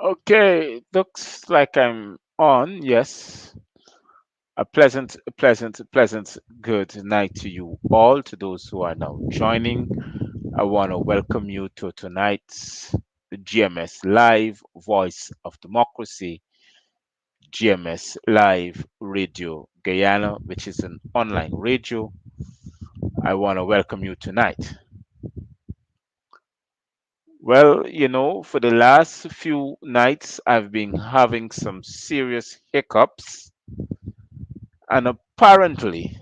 Okay, looks like I'm on. Yes. A pleasant, good night to you all, to those who are now joining. I want to welcome you to tonight's GMS Live Voice of Democracy, GMS Live Radio Guyana, which is an online radio. I want to welcome you tonight. Well, for the last few nights, I've been having some serious hiccups, and apparently,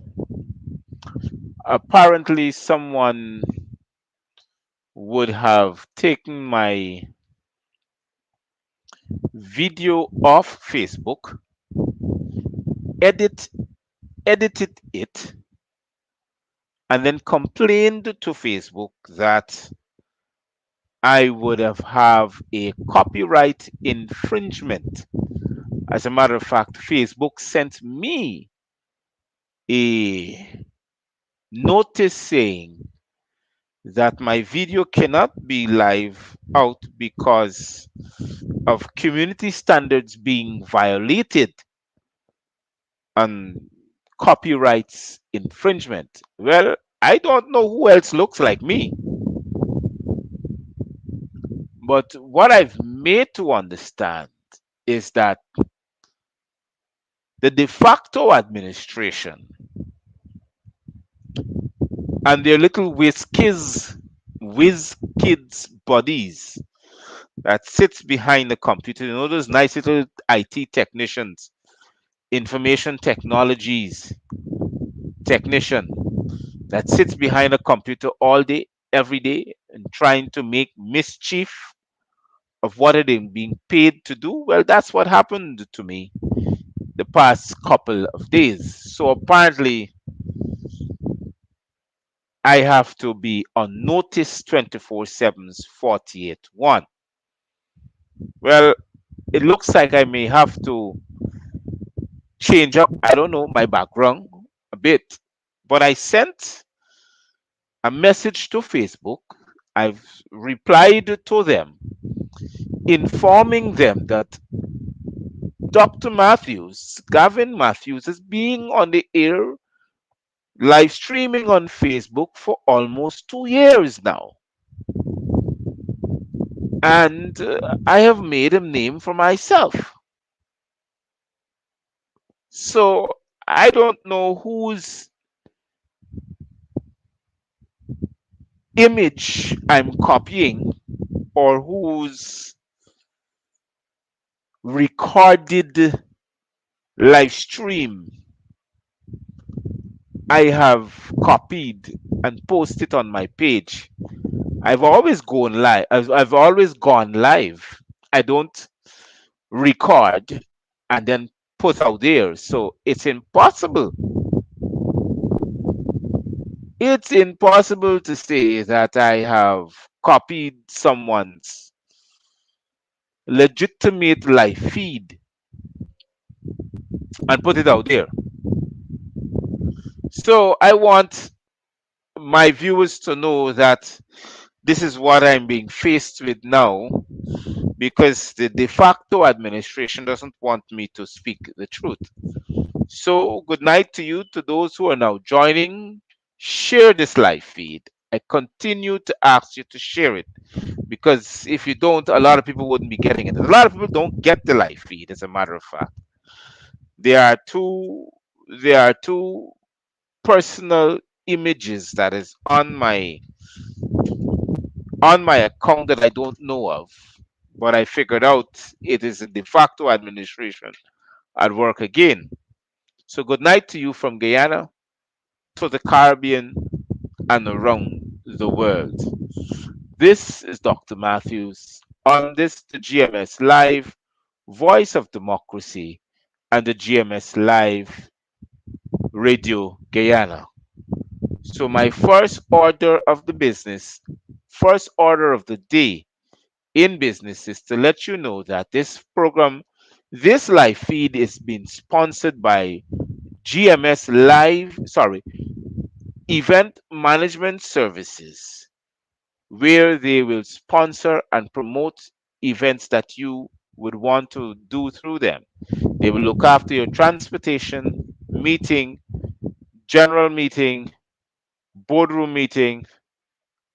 someone would have taken my video off Facebook, edit, edited it, and then complained to Facebook that I would have a copyright infringement. As a matter of fact, Facebook sent me a notice saying that my video cannot be live out because of community standards being violated and copyrights infringement. Well, I don't know who else looks like me, but what I've made to understand is that the de facto administration and their little whiz kids bodies that sits behind the computer, those nice little IT technicians, information technologies technician that sits behind a computer all day, every day, and trying to make mischief of what it is being paid to do. Well, that's what happened to me the past couple of days. So apparently, I have to be on notice 24/7's 48/1. Well, it looks like I may have to change up, I don't know, my background a bit. But I sent a message to Facebook. I've replied to them, informing them that Dr. Matthews, Gavin Matthews, is being on the air live streaming on Facebook for almost 2 years now. And I have made a name for myself. So I don't know whose image I'm copying or whose recorded live stream I have copied and posted on my page. I've always gone live. I don't record and then put out there. So it's impossible to say that I have copied someone's legitimate live feed and put it out there. So I want my viewers to know that this is what I'm being faced with now, because the de facto administration doesn't want me to speak the truth. So, good night to you, to those who are now joining. Share this live feed. I continue to ask you to share it because if you don't, a lot of people wouldn't be getting it. A lot of people don't get the live feed, as a matter of fact. There are two personal images that is on my account that I don't know of, but I figured out it is a de facto administration at work again. So good night to you from Guyana to the Caribbean and around the world. This is Dr. Matthews on this the GMS Live Voice of Democracy and the GMS Live Radio Guyana. So my first order of the day in business is to let you know that this live feed is being sponsored by GMS Event Management Services, where they will sponsor and promote events that you would want to do through them. They will look after your transportation, meeting, general meeting, boardroom meeting,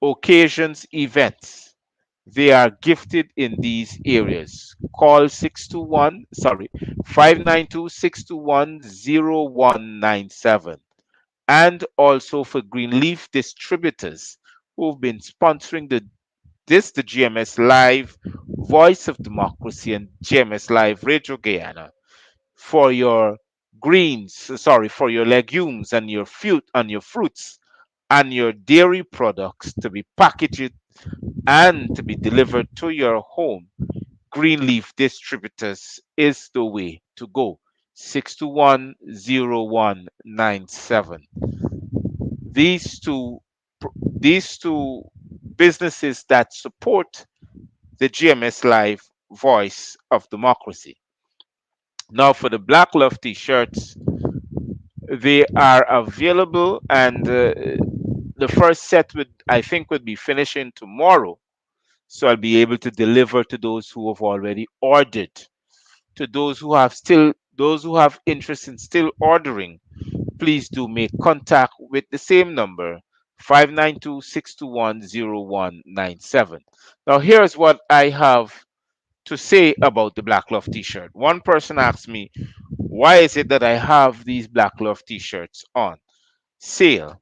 occasions, events. They are gifted in these areas. Call 592-621-0197. And also for Greenleaf distributors who've been sponsoring the GMS Live Voice of Democracy and GMS Live Radio Guyana for your for your legumes and your fruits and your dairy products to be packaged and to be delivered to your home. Greenleaf Distributors is the way to go. 621-0197. These two these two businesses that support the GMS Live Voice of Democracy. Now for the Black Love t-shirts, they are available and the first set would be finishing tomorrow. So I'll be able to deliver to those who have already ordered. To those who have interest in still ordering, please do make contact with the same number, 592-621-0197. Now here's what I have to say about the Black Love t-shirt. One person asked me, why is it that I have these Black Love t-shirts on sale?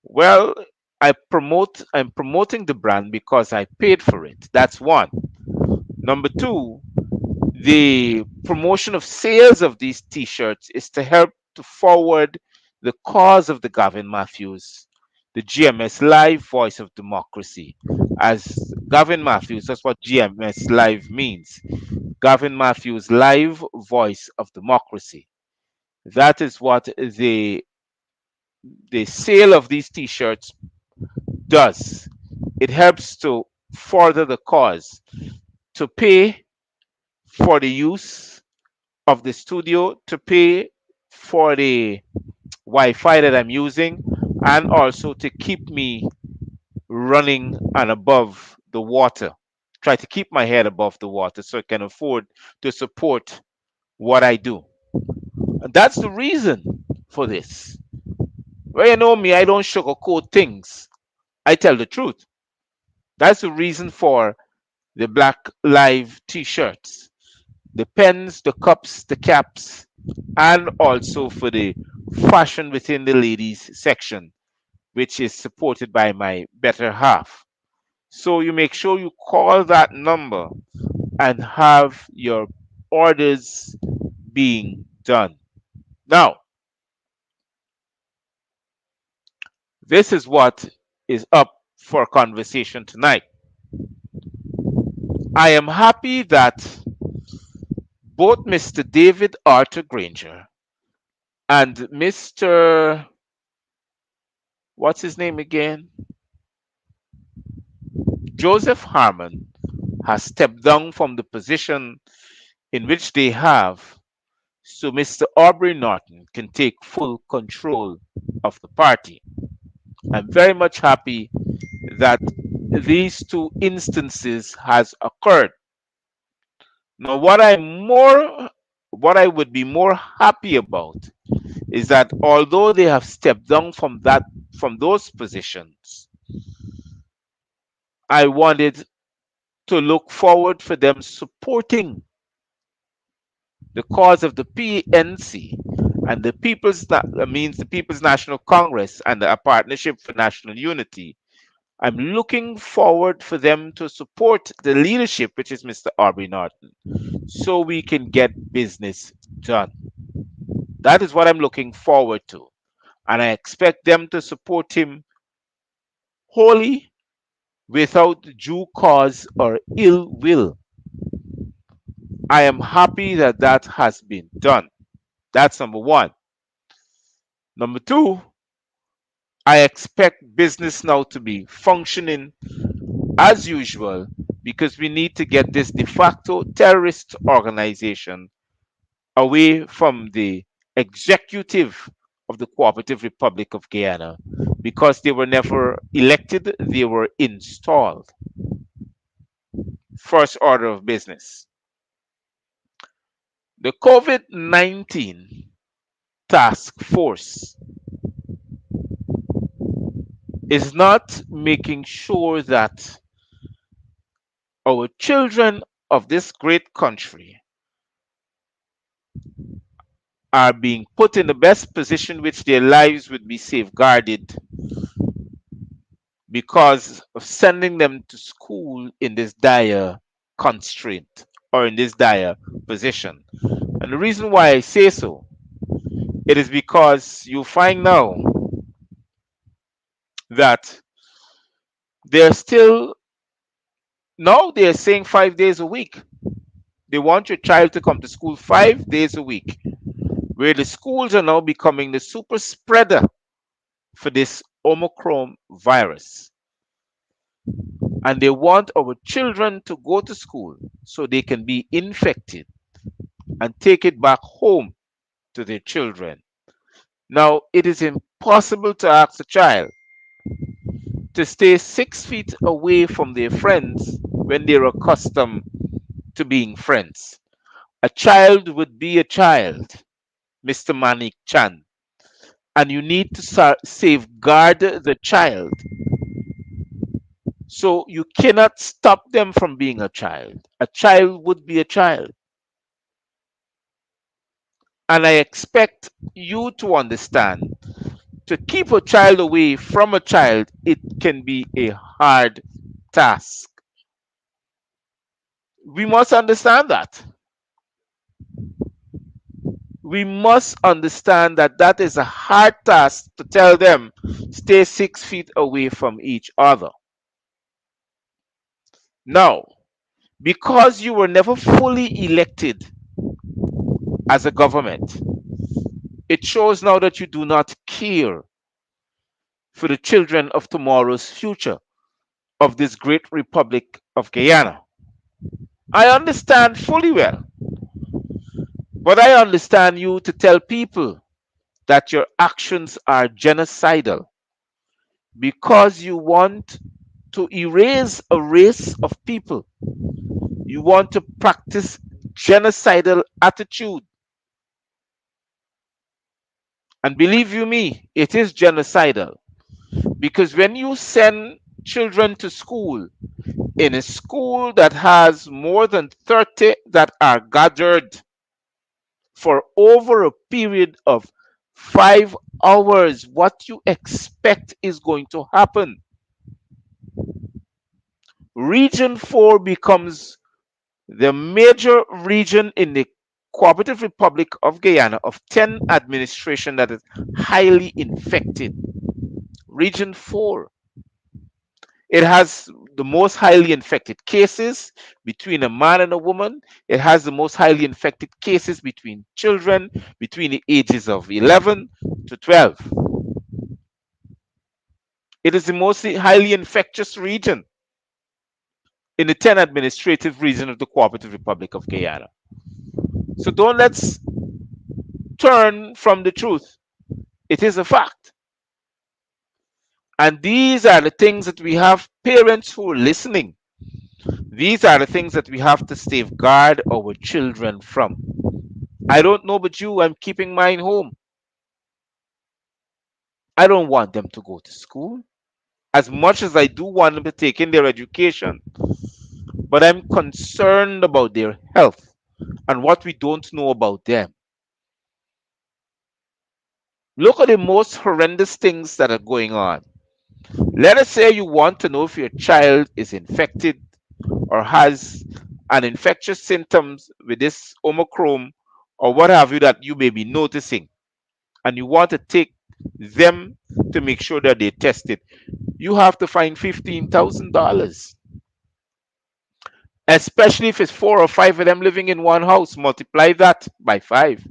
Well, I'm promoting the brand because I paid for it. That's one. Number two, the promotion of sales of these t-shirts is to help to forward the cause of the Gavin Matthews, the GMS Live Voice of Democracy. As Gavin Matthews, that's what GMS Live means. Gavin Matthews Live Voice of Democracy. That is what the sale of these t-shirts does. It helps to further the cause, to pay for the use of the studio, to pay for the Wi-Fi that I'm using, and also to keep me running and above the water. Try to keep my head above the water so I can afford to support what I do. And that's the reason for this. Well, you know me, I don't sugarcoat things. I tell the truth. That's the reason for the Black Live t-shirts, the pens, the cups, the caps, and also for the fashion within the ladies section, which is supported by my better half. So you make sure you call that number and have your orders being done. Now, this is what is up for conversation tonight. I am happy that both Mr. David Arthur Granger and Mr. What's his name again? Joseph Harmon has stepped down from the position in which they have, so Mr. Aubrey Norton can take full control of the party. I'm very much happy that these two instances has occurred. Now what I would be more happy about is that although they have stepped down from those positions, I wanted to look forward for them supporting the cause of the PNC and the People's National Congress and the Partnership for National Unity. I'm looking forward for them to support the leadership, which is Mr. Aubrey Norton, so we can get business done. That is what I'm looking forward to. And I expect them to support him wholly without due cause or ill will. I am happy that that has been done. That's number one. Number two, I expect business now to be functioning as usual because we need to get this de facto terrorist organization away from the executive of the Cooperative Republic of Guyana because they were never elected, they were installed. First order of business. The COVID-19 task force is not making sure that our children of this great country are being put in the best position which their lives would be safeguarded because of sending them to school in this dire constraint or in this dire position. And the reason why I say so, it is because you find now that they're still, now they're saying 5 days a week. They want your child to come to school 5 days a week, where the schools are now becoming the super spreader for this Omicron virus. And they want our children to go to school so they can be infected and take it back home to their children. Now, it is impossible to ask a child to stay 6 feet away from their friends when they're accustomed to being friends. A child would be a child, Mr. Manik Chan, and you need to safeguard the child. So you cannot stop them from being a child. A child would be a child. And I expect you to understand to keep a child away from a child, it can be a hard task. We must understand that. We must understand that that is a hard task to tell them stay 6 feet away from each other. Now, because you were never fully elected as a government, it shows now that you do not care for the children of tomorrow's future of this great Republic of Guyana. I understand fully well, but I understand you to tell people that your actions are genocidal because you want to erase a race of people. You want to practice genocidal attitude. And believe you me, it is genocidal because when you send children to school in a school that has more than 30 that are gathered for over a period of 5 hours, what you expect is going to happen. Region 4 becomes the major region in the Cooperative Republic of Guyana of 10 administration that is highly infected. Region 4. It has the most highly infected cases between a man and a woman. It has the most highly infected cases between children between the ages of 11 to 12. It is the most highly infectious region in the 10 administrative region of the Cooperative Republic of Guyana. So don't let's turn from the truth. It is a fact. And these are the things that we have parents who are listening. These are the things that we have to safeguard our children from. I don't know about you, I'm keeping mine home. I don't want them to go to school as much as I do want them to take in their education, but I'm concerned about their health and what we don't know about them. Look at the most horrendous things that are going on. Let us say you want to know if your child is infected or has an infectious symptoms with this Omicron or what have you that you may be noticing, and you want to take them to make sure that they test it. You have to find $15,000, especially if it's four or five of them living in one house. Multiply that by five.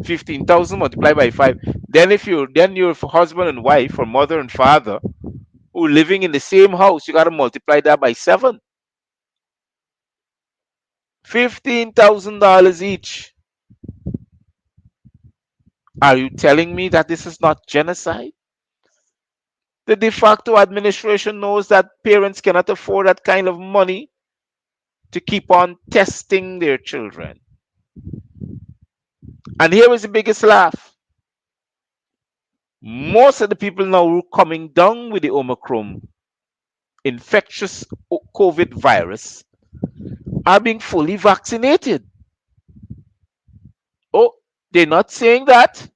15,000 multiplied by five. Then your husband and wife or mother and father who are living in the same house, you got to multiply that by seven. $15,000 each. Are you telling me that this is not genocide? The de facto administration knows that parents cannot afford that kind of money to keep on testing their children. And here is the biggest laugh. Most of the people now who are coming down with the Omicron infectious COVID virus are being fully vaccinated. Oh, they're not saying that.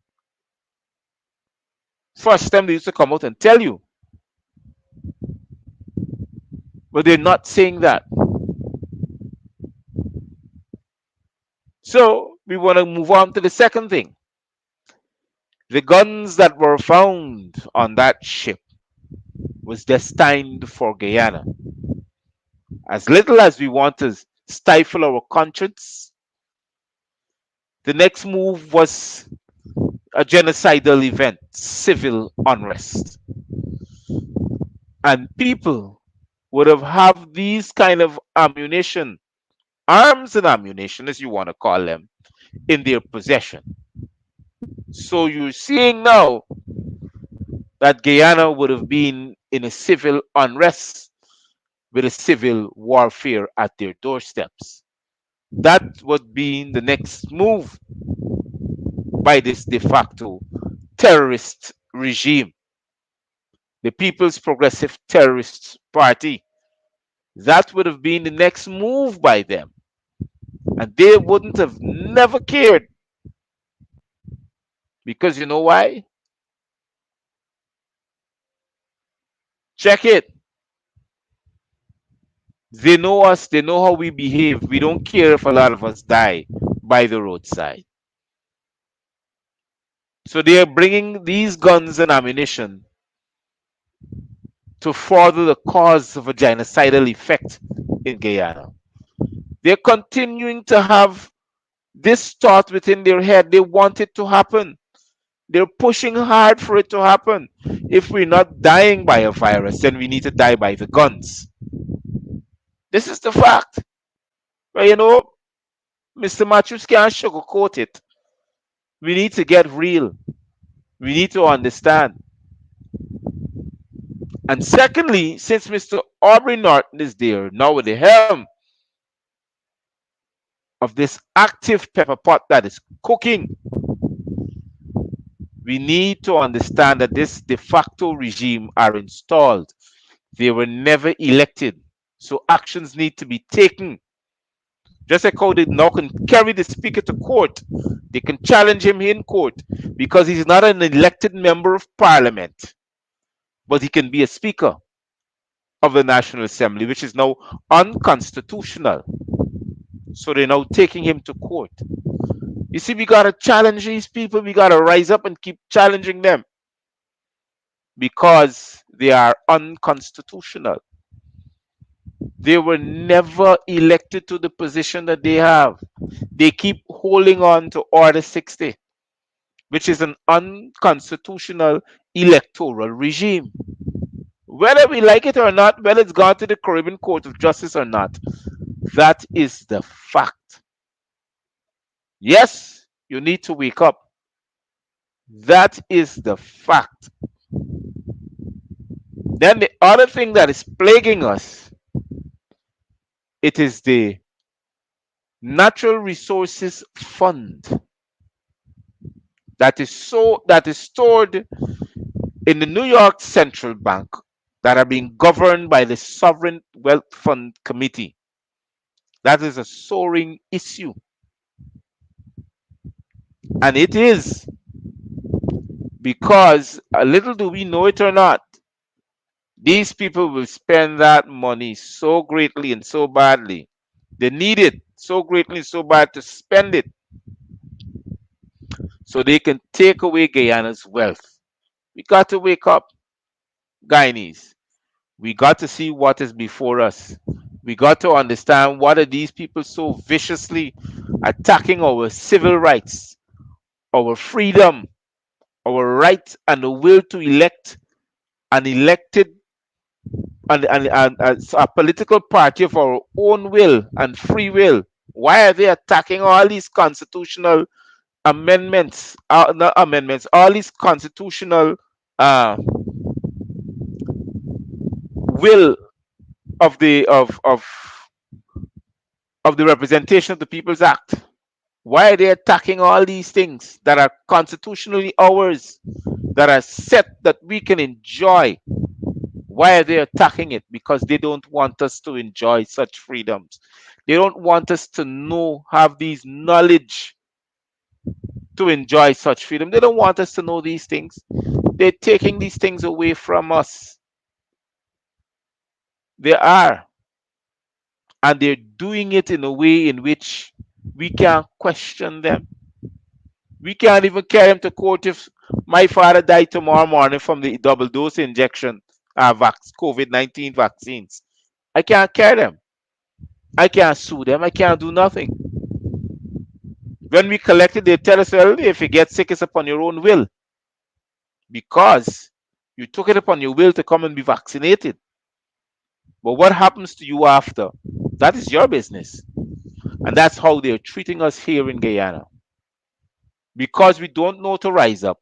First time they used to come out and tell you, but they're not saying that. So we want to move on to the second thing. The guns that were found on that ship was destined for Guyana. As little as we want to stifle our conscience, the next move was a genocidal event, civil unrest. And people would have these kind of ammunition, arms and ammunition, as you want to call them, in their possession. So you're seeing now that Guyana would have been in a civil unrest with a civil warfare at their doorsteps. That would be the next move by this de facto terrorist regime, the People's Progressive Terrorist Party. That would have been the next move by them. And they wouldn't have never cared. Because you know why? Check it. They know us, they know how we behave. We don't care if a lot of us die by the roadside. So they are bringing these guns and ammunition to further the cause of a genocidal effect in Guyana. They're continuing to have this thought within their head. They want it to happen. They're pushing hard for it to happen. If we're not dying by a virus, then we need to die by the guns. This is the fact. But you know, Mr. Matthews can't sugarcoat it. We need to get real. We need to understand. And secondly, since Mr. Aubrey Norton is there now with the helm of this active pepper pot that is cooking, we need to understand that this de facto regime are installed. They were never elected. So actions need to be taken. Just like how they now can carry the speaker to court, they can challenge him in court because he's not an elected member of parliament, but he can be a speaker of the National Assembly, which is now unconstitutional. So they're now taking him to court. You see, we got to challenge these people. We got to rise up and keep challenging them because they are unconstitutional. They were never elected to the position that they have. They keep holding on to Order 60, which is an unconstitutional electoral regime. Whether we like it or not, whether it's gone to the Caribbean Court of Justice or not, that is the fact. Yes, you need to wake up. That is the fact. Then the other thing that is plaguing us, it is the Natural Resources Fund that is stored in the New York Central Bank that are being governed by the Sovereign Wealth Fund Committee. That is a soaring issue. And it is because, little do we know it or not, these people will spend that money so greatly and so badly. They need it so greatly and so bad to spend it so they can take away Guyana's wealth. We got to wake up, Guyanese. We got to see what is before us. We got to understand what are these people so viciously attacking our civil rights, our freedom, our right and the will to elect an elected and a political party of our own will and free will. Why are they attacking all these constitutional amendments? Not amendments, all these constitutional uh, will of the Representation of the People's Act. Why are they attacking all these things that are constitutionally ours, that are set that we can enjoy? Why are they attacking it? Because they don't want us to enjoy such freedoms. They don't want us to know, have these knowledge to enjoy such freedom. They don't want us to know these things. They're taking these things away from us. They are. And they're doing it in a way in which we can't question them. We can't even carry him to court if my father died tomorrow morning from the double dose injection COVID-19 vaccines. I can't carry them. I can't sue them. I can't do nothing. When we collect it, they tell us, well, if you get sick, it's upon your own will because you took it upon your will to come and be vaccinated. But what happens to you after? That is your business. And that's how they're treating us here in Guyana. Because we don't know to rise up,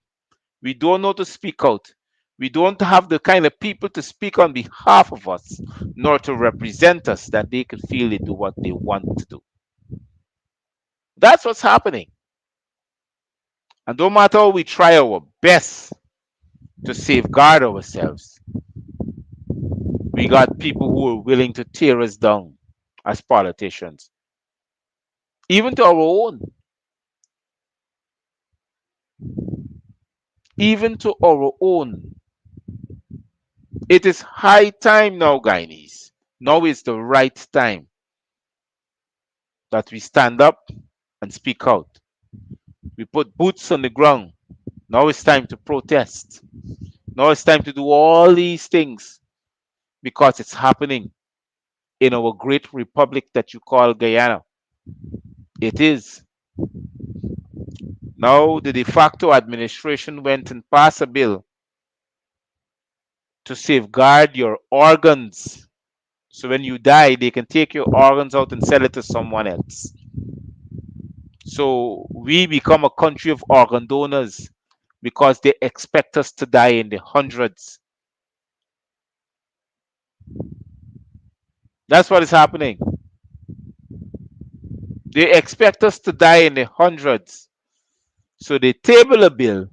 we don't know to speak out, we don't have the kind of people to speak on behalf of us, nor to represent us that they can feel they do what they want to do. That's what's happening. And no matter how we try our best to safeguard ourselves, we got people who are willing to tear us down as politicians, even to our own, even to our own. It is high time now, Guyanese. Now is the right time that we stand up and speak out. We put boots on the ground. Now it's time to protest. Now it's time to do all these things because it's happening in our great republic that you call Guyana. It is. Now the de facto administration went and passed a bill to safeguard your organs. So when you die, they can take your organs out and sell it to someone else. So we become a country of organ donors because they expect us to die in the hundreds. That's what is happening. They expect us to die in the hundreds. So they table a bill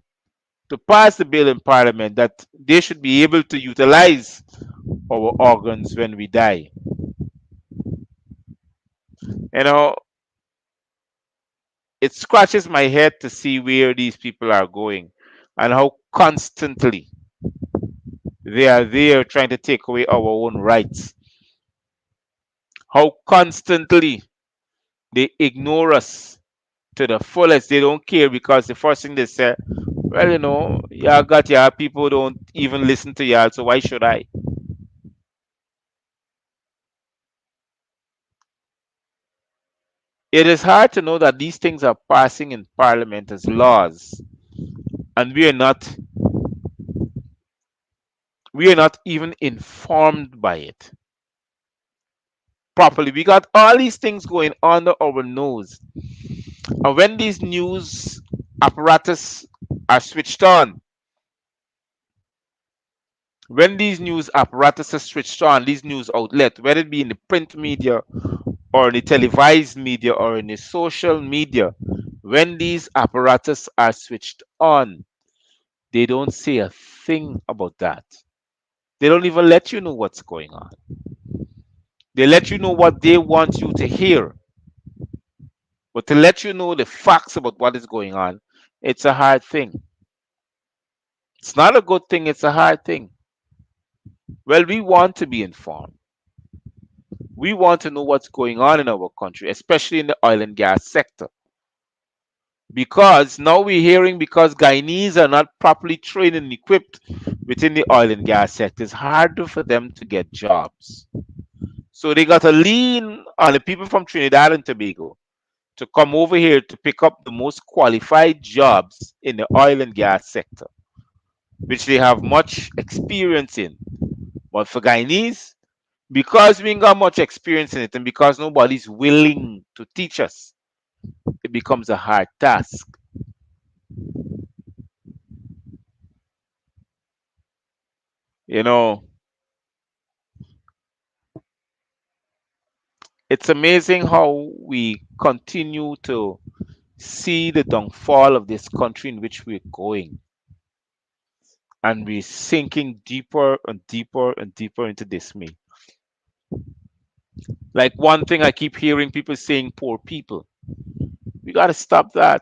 to pass the bill in Parliament that they should be able to utilize our organs when we die. You know, it scratches my head to see where these people are going and how constantly they are there trying to take away our own rights. How constantly they ignore us to the fullest. They don't care because the first thing they say, well, y'all got y'all people don't even listen to y'all, so why should I? It is hard to know that these things are passing in Parliament as laws, and we are not even informed by it properly. We got all these things going under our nose, and when these news apparatus are switched on, when these news apparatus are switched on, these news outlets, whether it be in the print media or in the televised media or in the social media, when these apparatus are switched on, they don't say a thing about that. They don't even let you know what's going on. They let you know what they want you to hear. But to let you know the facts about what is going on, it's a hard thing. It's not a good thing, it's a hard thing. Well, we want to be informed. We want to know what's going on in our country, especially in the oil and gas sector. Because now we're hearing because Guyanese are not properly trained and equipped within the oil and gas sector, it's harder for them to get jobs. So they got to lean on the people from Trinidad and Tobago to come over here to pick up the most qualified jobs in the oil and gas sector, which they have much experience in. But for Guyanese, because we ain't got much experience in it and because nobody's willing to teach us, it becomes a hard task. You know, it's amazing how we continue to see the downfall of this country in which we're going. And we're sinking deeper and deeper and deeper into dismay. Like one thing I keep hearing people saying, poor people. We got to stop that.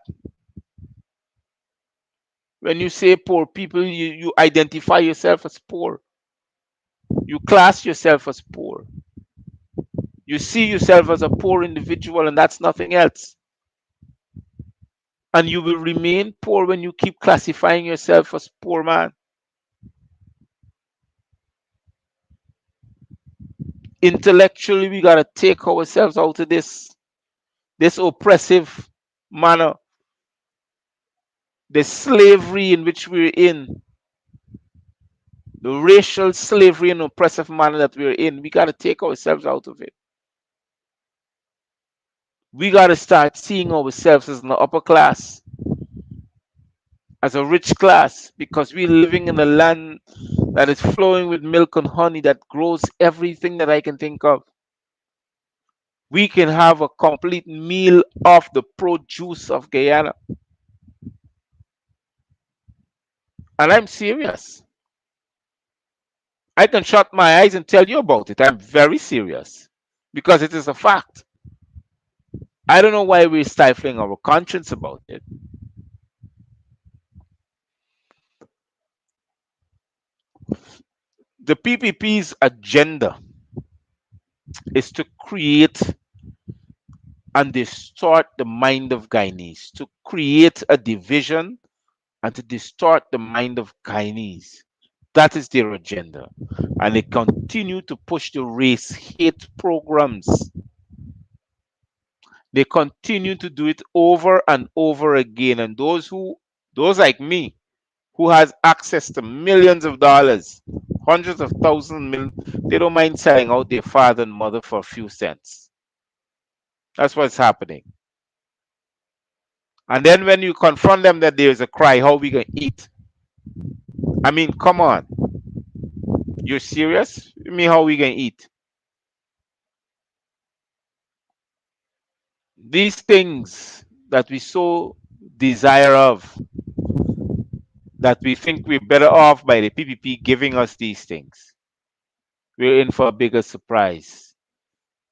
When you say poor people, you identify yourself as poor. You class yourself as poor. You see yourself as a poor individual, and that's nothing else. And you will remain poor when you keep classifying yourself as poor man. Intellectually, we gotta take ourselves out of this oppressive manner, the slavery in which we're in, the racial slavery and oppressive manner that we're in. We gotta take ourselves out of it. We gotta start seeing ourselves as an upper class, as a rich class, because we're living in a land that is flowing with milk and honey that grows everything that I can think of. We can have a complete meal off the produce of Guyana. And I'm serious. I can shut my eyes and tell you about it. I'm very serious because it is a fact. I don't know why we're stifling our conscience about it. The PPP's agenda is to create and distort the mind of Guyanese, to create a division and to distort the mind of Guyanese. That is their agenda. And they continue to push the race hate programs. They continue to do it over and over again. And those like me, who has access to millions of dollars, hundreds of thousands, million, they don't mind selling out their father and mother for a few cents. That's what's happening. And then when you confront them that there is a cry, how we gonna eat? I mean, come on. You're serious? I mean, how we gonna eat? These things that we so desire of, that we think we're better off by the PPP giving us these things, we're in for a bigger surprise.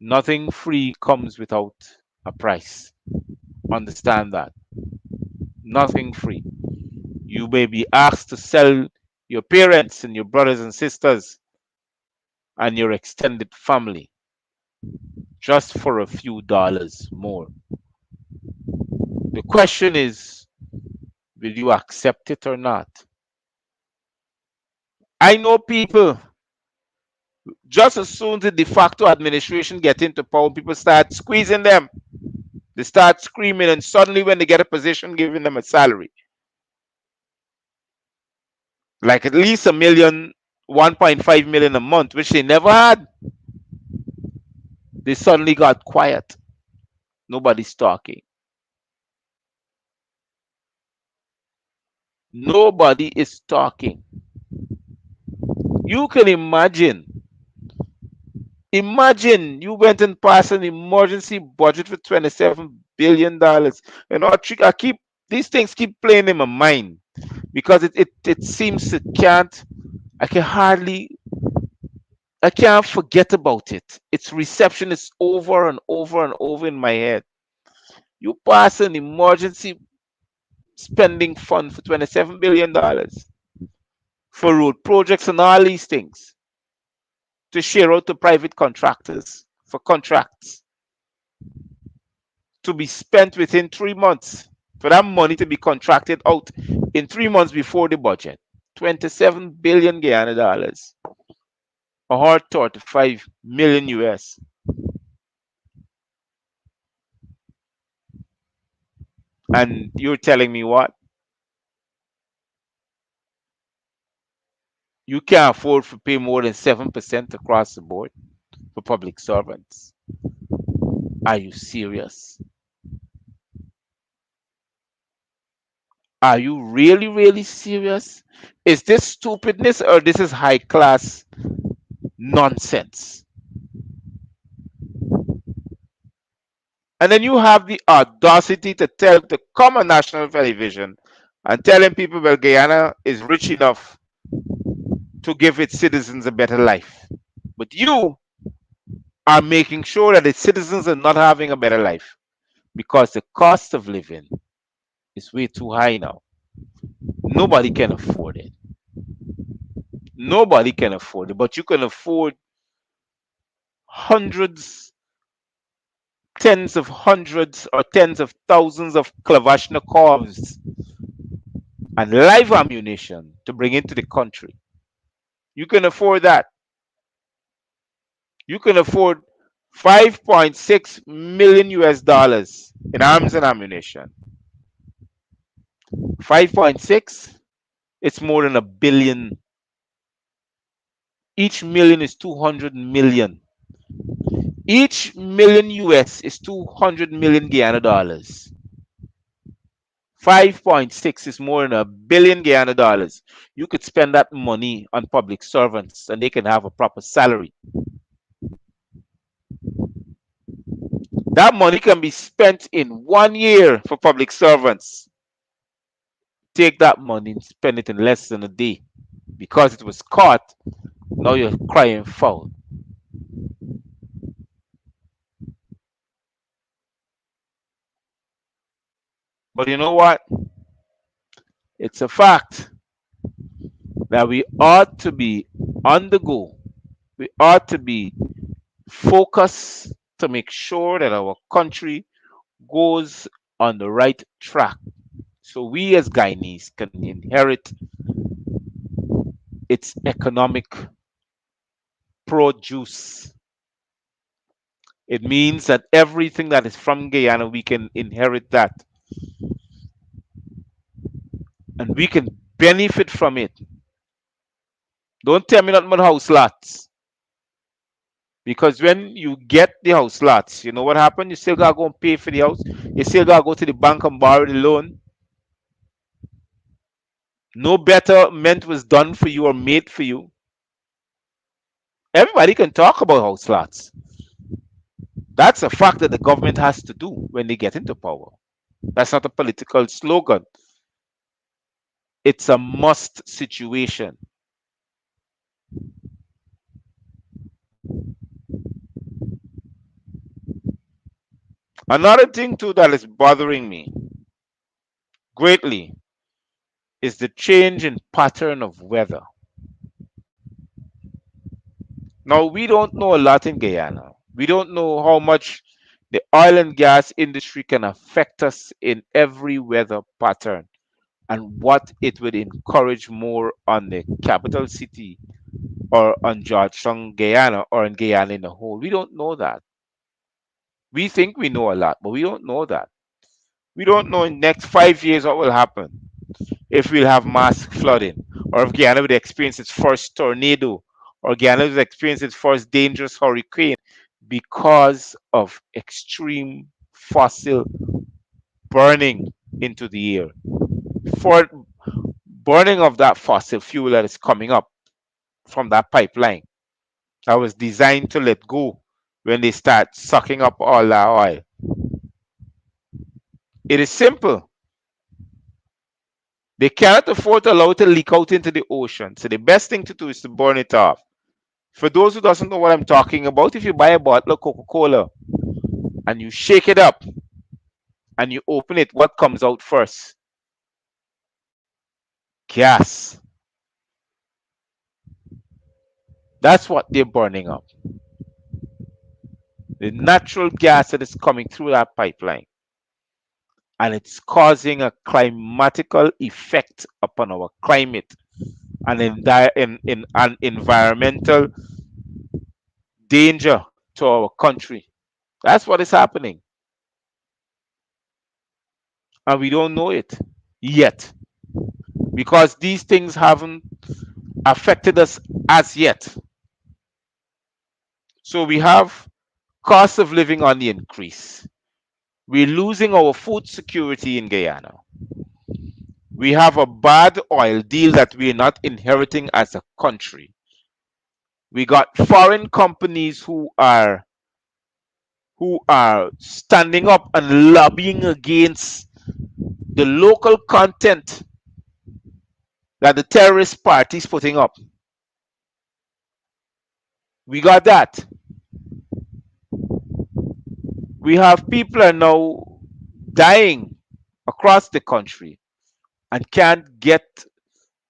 Nothing free comes without a price. Understand that. Nothing free. You may be asked to sell your parents and your brothers and sisters and your extended family just for a few dollars more. The question is, will you accept it or not? I know people, just as soon as the de facto administration get into power, people start squeezing them. They start screaming, and suddenly when they get a position, giving them a salary. Like at least a million, 1.5 million a month, which they never had. They suddenly got quiet. Nobody's talking. Nobody is talking. You can imagine you went and passed an emergency budget for $27 billion. You know, these things keep playing in my mind. because it seems it can't. I can hardly. I can't forget about it. Its reception is over and over and over in my head. You pass an emergency spending fund for $27 billion for road projects and all these things to share out to private contractors for contracts to be spent within 3 months, for that money to be contracted out in 3 months before the budget. 27 billion Guyana dollars, or 35 million US. And you're telling me what? You can't afford to pay more than 7% across the board for public servants. Are you serious? Are you really, really serious? Is this stupidness or this is high class nonsense? And then you have the audacity to come on national television and telling people, well, Guyana is rich enough to give its citizens a better life. But you are making sure that its citizens are not having a better life because the cost of living is way too high now. Nobody can afford it. Nobody can afford it, but you can afford hundreds, tens of hundreds, or tens of thousands of Kalashnikovs and live ammunition to bring into the country. You can afford that. You can afford 5.6 million US dollars in arms and ammunition. 5.6, it's more than a billion. Each million is 200 million. Each million US is 200 million Guyana dollars. 5.6 is more than a billion Guyana dollars. You could spend that money on public servants and they can have a proper salary. That money can be spent in 1 year for public servants. Take that money and spend it in less than a day. Because it was caught, now you're crying foul. But you know what? It's a fact that we ought to be on the go. We ought to be focused to make sure that our country goes on the right track. So we as Guyanese can inherit its economic produce. It means that everything that is from Guyana, we can inherit that and we can benefit from it. Don't tell me nothing about house lots. Because when you get the house lots, you know what happened? You still gotta go and pay for the house. You still gotta go to the bank and borrow the loan. No betterment was done for you or made for you. Everybody can talk about house lots. That's a fact that the government has to do when they get into power. That's not a political slogan. It's a must situation. Another thing too that is bothering me greatly is the change in pattern of weather. Now we don't know a lot in Guyana. We don't know how much the oil and gas industry can affect us in every weather pattern and what it would encourage more on the capital city or on Georgetown, Guyana, or in Guyana in the whole. We don't know that. We think we know a lot, but we don't know that. We don't know in the next 5 years what will happen, if we'll have mass flooding, or if Guyana will experience its first tornado, or Guyana will experience its first dangerous hurricane because of extreme fossil burning into the air. For burning of that fossil fuel that is coming up from that pipeline that was designed to let go when they start sucking up all that oil. It is simple. They cannot afford to allow it to leak out into the ocean. So the best thing to do is to burn it off. For those who doesn't know what I'm talking about, if you buy a bottle of Coca-Cola and you shake it up and you open it, what comes out first? Gas. That's what they're burning up. The natural gas that is coming through that pipeline. And it's causing a climatical effect upon our climate and in an environmental danger to our country. That's what is happening. And we don't know it yet because these things haven't affected us as yet. So we have cost of living on the increase. We're losing our food security in Guyana. We have a bad oil deal that we're not inheriting as a country. We got foreign companies who are standing up and lobbying against the local content that the terrorist party is putting up. We got that. We have people are now dying across the country and can't get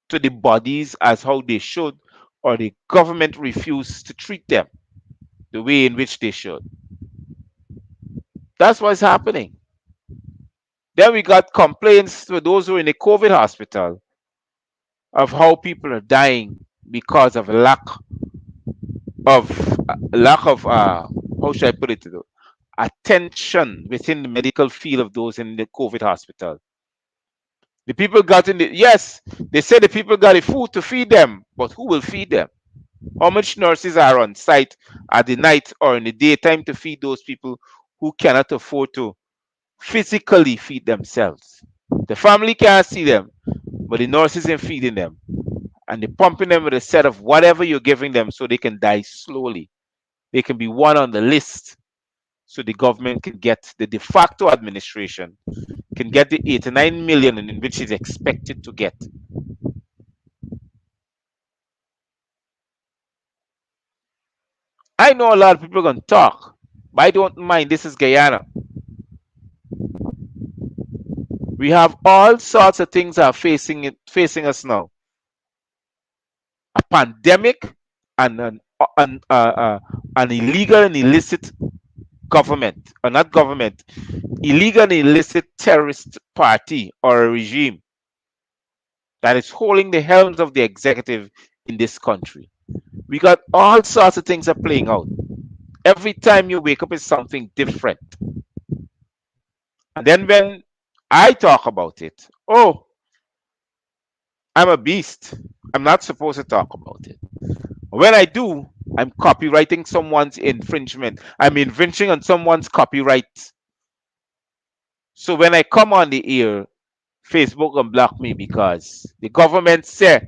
to the bodies as how they should, or the government refuse to treat them the way in which they should. That's what's happening. Then we got complaints to those who are in the COVID hospital of how people are dying because of lack of how should I put it, attention within the medical field of those in the COVID hospital. The people got in the yes, they said the people got the food to feed them, but who will feed them? How much nurses are on site at the night or in the daytime to feed those people who cannot afford to physically feed themselves? The family can't see them, but the nurses are feeding them. And they're pumping them with a set of whatever you're giving them so they can die slowly. They can be one on the list so the government can get the de facto administration can get the 89 million in which it's expected to get. I know a lot of people are going to talk, but I don't mind. This is Guyana. We have all sorts of things are facing us now. A pandemic and an illegal and illicit government, or not government, illegal and illicit terrorist party or a regime that is holding the helms of the executive in this country. We got all sorts of things are playing out. Every time you wake up is something different. And then when I talk about it, oh, I'm a beast. I'm not supposed to talk about it. When I do, I'm copywriting someone's infringement. I'm infringing on someone's copyright. So when I come on the air, Facebook unblock me because the government say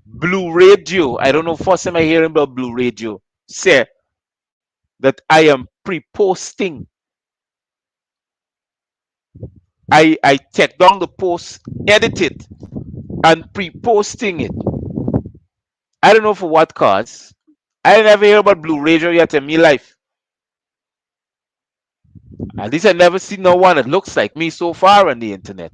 Blue Radio. I don't know, first time I hear about Blue Radio. Say that I am pre-posting. I take down the post, edit it, and pre-posting it. I don't know for what cause. I never hear about Blue Radio yet in my life. At least I never see no one that looks like me so far on the internet.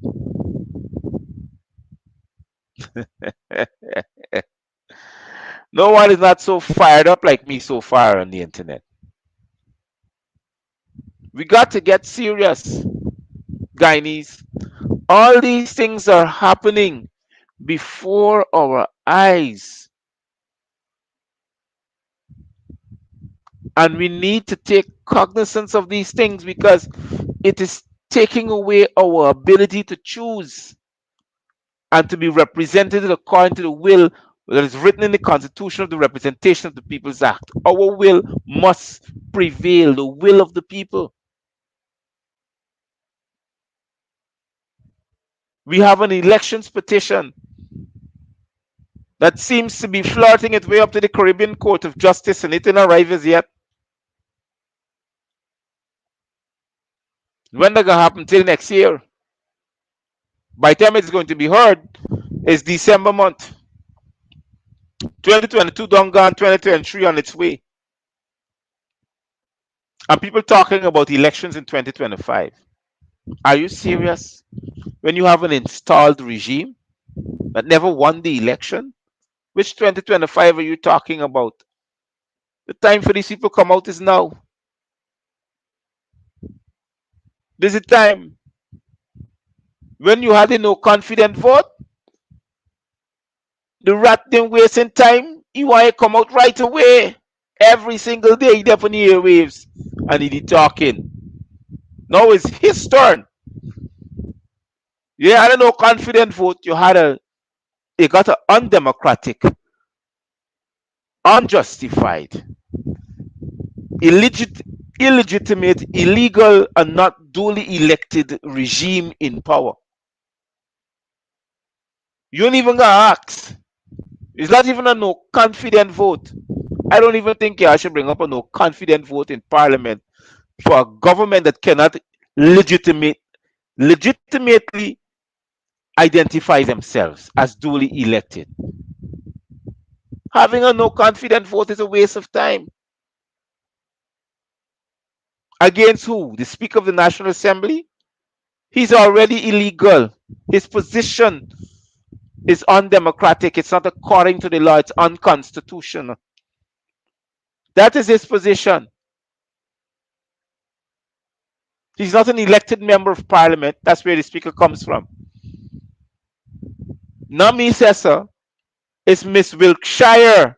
No one is not so fired up like me so far on the internet. We got to get serious, Guyanese. All these things are happening before our eyes. And we need to take cognizance of these things because it is taking away our ability to choose and to be represented according to the will that is written in the Constitution of the Representation of the People's Act. Our will must prevail, the will of the people. We have an elections petition that seems to be flirting its way up to the Caribbean Court of Justice and it didn't arrive as yet. When that gonna happen till next year? By the time it's going to be heard, it's December month. 2022 done gone, 2023 on its way. And people talking about elections in 2025. Are you serious? When you have an installed regime that never won the election? Which 2025 are you talking about? The time for these people to come out is now. This is the time. When you had a no confident vote, the rat them wasting time. He want to come out right away. Every single day he there on the airwaves and he talking. Now it's his turn. You had a no confident vote. You got an undemocratic, unjustified, illegit, illegitimate, illegal, and not duly elected regime in power. You don't even gonna ask. It's not even a no confident vote. I don't even think I should bring up a no confident vote in parliament for a government that cannot legitimately identify themselves as duly elected. Having a no confident vote is a waste of time. Against who? The Speaker of the National Assembly? He's already illegal. His position is undemocratic. It's not according to the law. It's unconstitutional. That is his position. He's not an elected member of parliament. That's where the speaker comes from. Not me, says so. It's Miss Wilkshire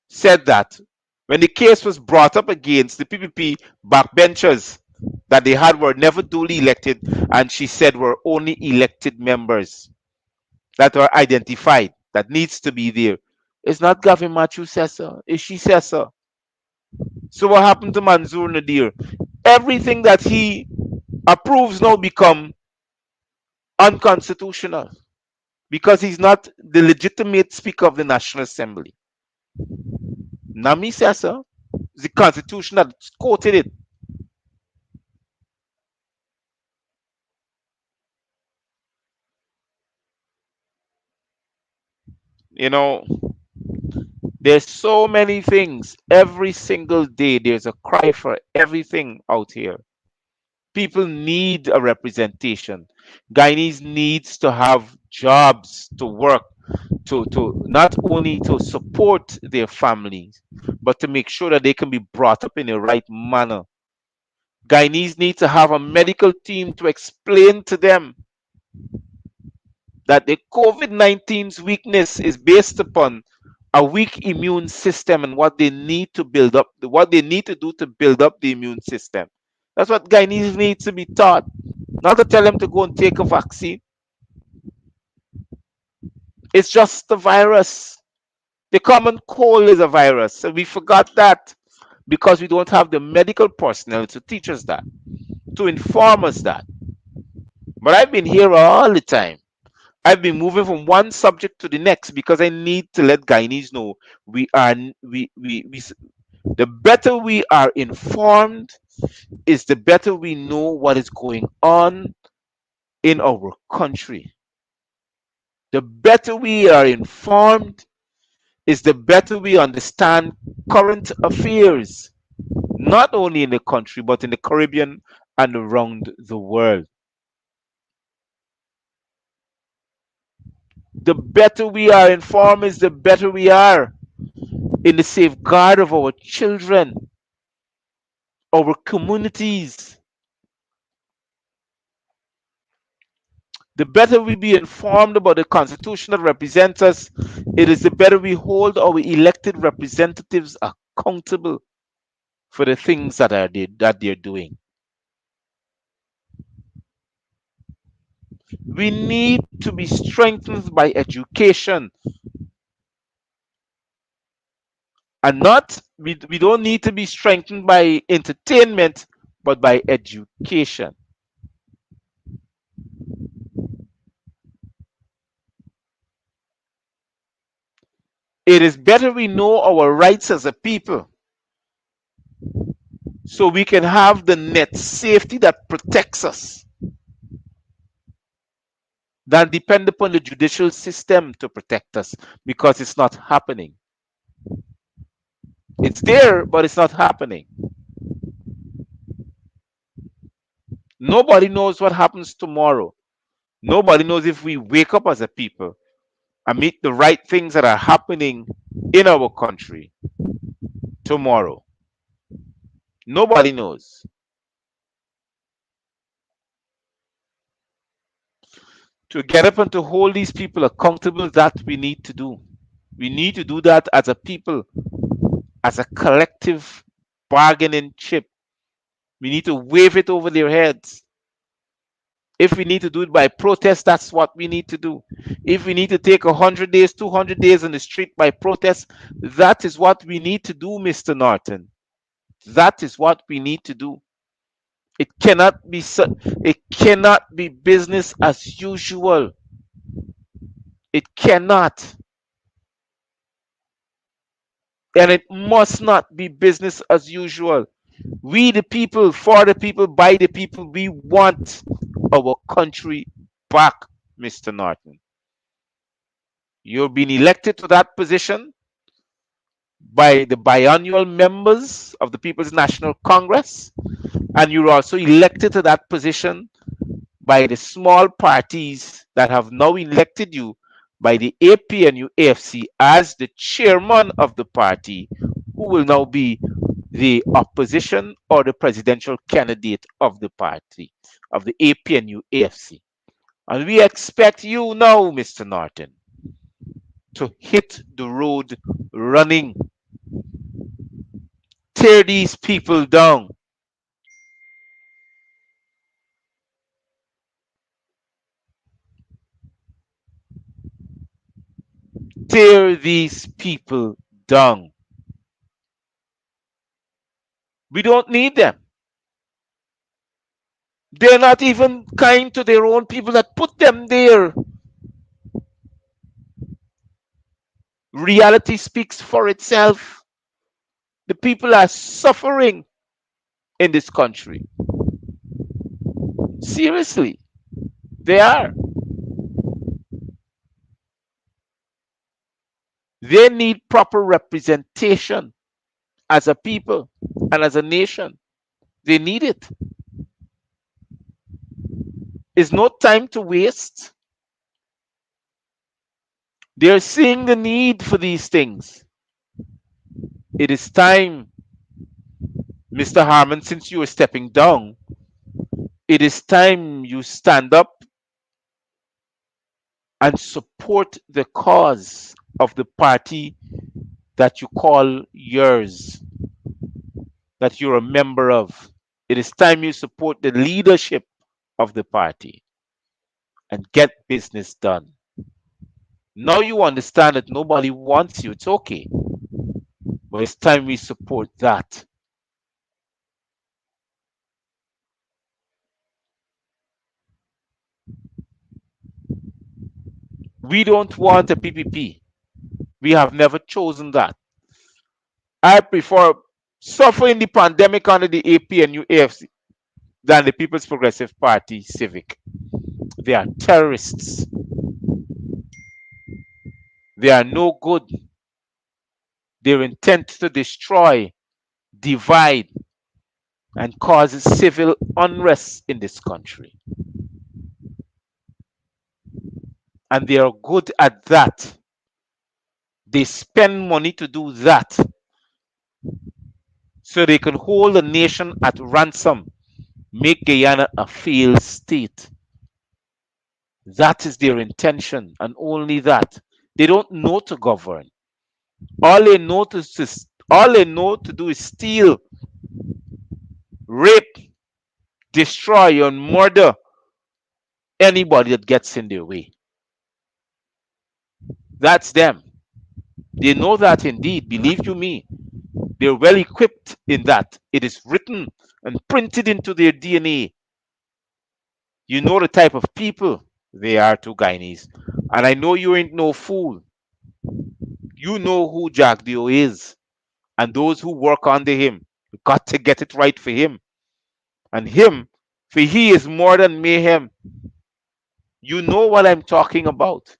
said that when the case was brought up against the PPP backbenchers that they had were never duly elected, and she said were only elected members that were identified that needs to be there. It's not Gavin Matthews says so. It's she says so. So what happened to Mansour Nadir? Everything that he approves now become unconstitutional because he's not the legitimate speaker of the National Assembly. Nami says so. The constitution that quoted it. You know, there's so many things. Every single day there's a cry for everything out here. People need a representation. Guyanese needs to have jobs to work to not only to support their families, but to make sure that they can be brought up in the right manner. Guyanese need to have a medical team to explain to them that the COVID 19's weakness is based upon a weak immune system and what they need to build up, what they need to do to build up the immune system. That's what Guyanese needs to be taught, not to tell them to go and take a vaccine. It's just a virus. The common cold is a virus. And we forgot that because we don't have the medical personnel to teach us that, to inform us that. But I've been here all the time. I've been moving from one subject to the next because I need to let Guyanese know we are we the better we are informed is the better we know what is going on in our country. The better we are informed is the better we understand current affairs, not only in the country but in the Caribbean and around the world. The better we are informed is the better we are in the safeguard of our children, our communities. The better we be informed about the constitution that represents us, it is the better we hold our elected representatives accountable for the things that they're doing. We need to be strengthened by education and not we don't need to be strengthened by entertainment but by education. It is better we know our rights as a people so we can have the net safety that protects us. than depend upon the judicial system to protect us because it's not happening. It's there, but it's not happening. Nobody knows what happens tomorrow. Nobody knows if we wake up as a people and meet the right things that are happening in our country tomorrow. Nobody knows. To get up and to hold these people accountable, that we need to do. We need to do that as a people, as a collective bargaining chip. We need to wave it over their heads. If we need to do it by protest, that's what we need to do. If we need to take 100 days, 200 days in the street by protest, that is what we need to do, Mr. Norton. That is what we need to do. It cannot be it cannot be business as usual. It cannot. And it must not be business as usual. We the people, for the people, by the people, we want our country back, Mr. Norton. You've been elected to that position by the biannual members of the People's National Congress, and you're also elected to that position by the small parties that have now elected you by the APNU AFC as the chairman of the party, who will now be the opposition or the presidential candidate of the party, of the APNU AFC. And we expect you now, Mr. Norton, to hit the road running. Tear these people down. Tear these people down. We don't need them. They're not even kind to their own people that put them there. Reality speaks for itself. The people are suffering in this country. Seriously, they are. They need proper representation as a people and as a nation. They need it. It's no time to waste. They're seeing the need for these things. It is time, Mr. Harmon, since you are stepping down, it is time you stand up and support the cause of the party that you call yours, that you're a member of. It is time you support the leadership of the party and get business done. Now you understand that nobody wants you. It's okay. But it's time we support that. We don't want a PPP. We have never chosen that. I prefer suffering the pandemic under the AP and UAFC than the People's Progressive Party Civic. They are terrorists. They are no good. Their intent to destroy, divide, and cause civil unrest in this country. And they are good at that. They spend money to do that so they can hold the nation at ransom, make Guyana a failed state. That is their intention, and only that. They don't know to govern. All they know all they know to do is steal, rape, destroy, and murder anybody that gets in their way. That's them. They know that indeed. Believe you me, they're well equipped in that. It is written and printed into their DNA. You know the type of people they are to Guyanese. And I know you ain't no fool. You know who Jack Dio is and those who work under him. You got to get it right for him. And him, for he is more than mayhem. You know what I'm talking about.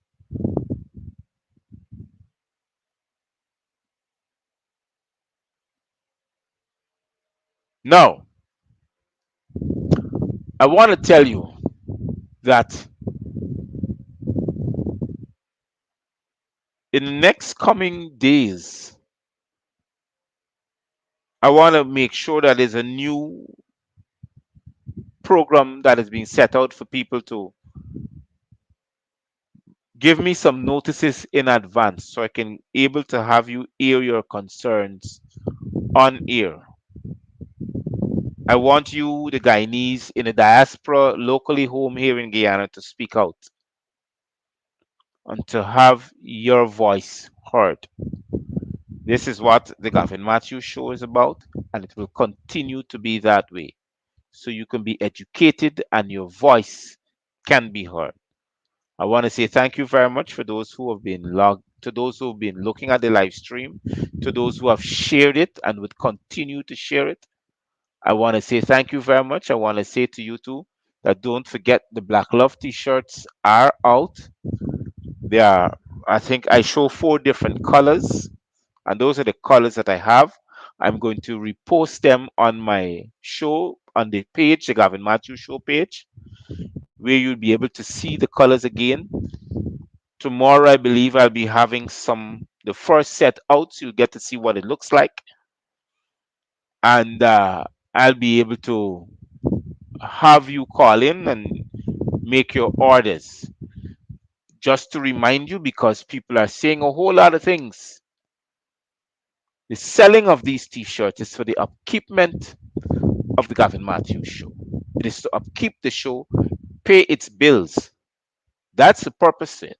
Now, I want to tell you that in the next coming days, I want to make sure that there's a new program that is being set out for people to give me some notices in advance so I can able to have you air your concerns on air. I want you, the Guyanese in the diaspora, locally home here in Guyana, to speak out and to have your voice heard. This is what the Gavin Matthews show is about, and it will continue to be that way. So you can be educated and your voice can be heard. I want to say thank you very much for those who have been logged, to those who have been looking at the live stream, to those who have shared it and would continue to share it. I want to say thank you very much. I want to say to you too that don't forget the Black Love t-shirts are out. They are, I think I show four different colors, and those are the colors that I have. I'm going to repost them on my show on the page, the Gavin Matthews Show page, where you'll be able to see the colors again. Tomorrow, I believe I'll be having the first set out, so you'll get to see what it looks like, and I'll be able to have you call in and make your orders. Just to remind you, because people are saying a whole lot of things, the selling of these t-shirts is for the upkeepment of the Gavin Matthews Show. It is to upkeep the show, pay its bills. That's the purpose of it,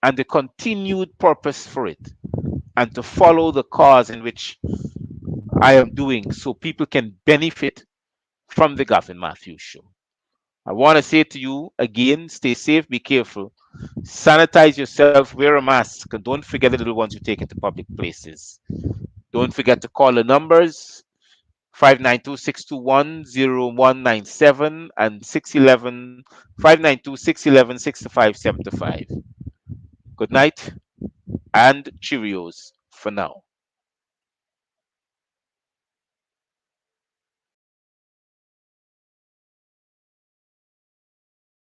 and the continued purpose for it, and to follow the cause in which I am doing so people can benefit from the Gavin Matthews Show. I want to say to you again, stay safe, be careful, sanitize yourself, wear a mask, and don't forget the little ones you take into public places. Don't forget to call the numbers 592-621-0197 and 611 592-611-6575. Good night and Cheerios for now.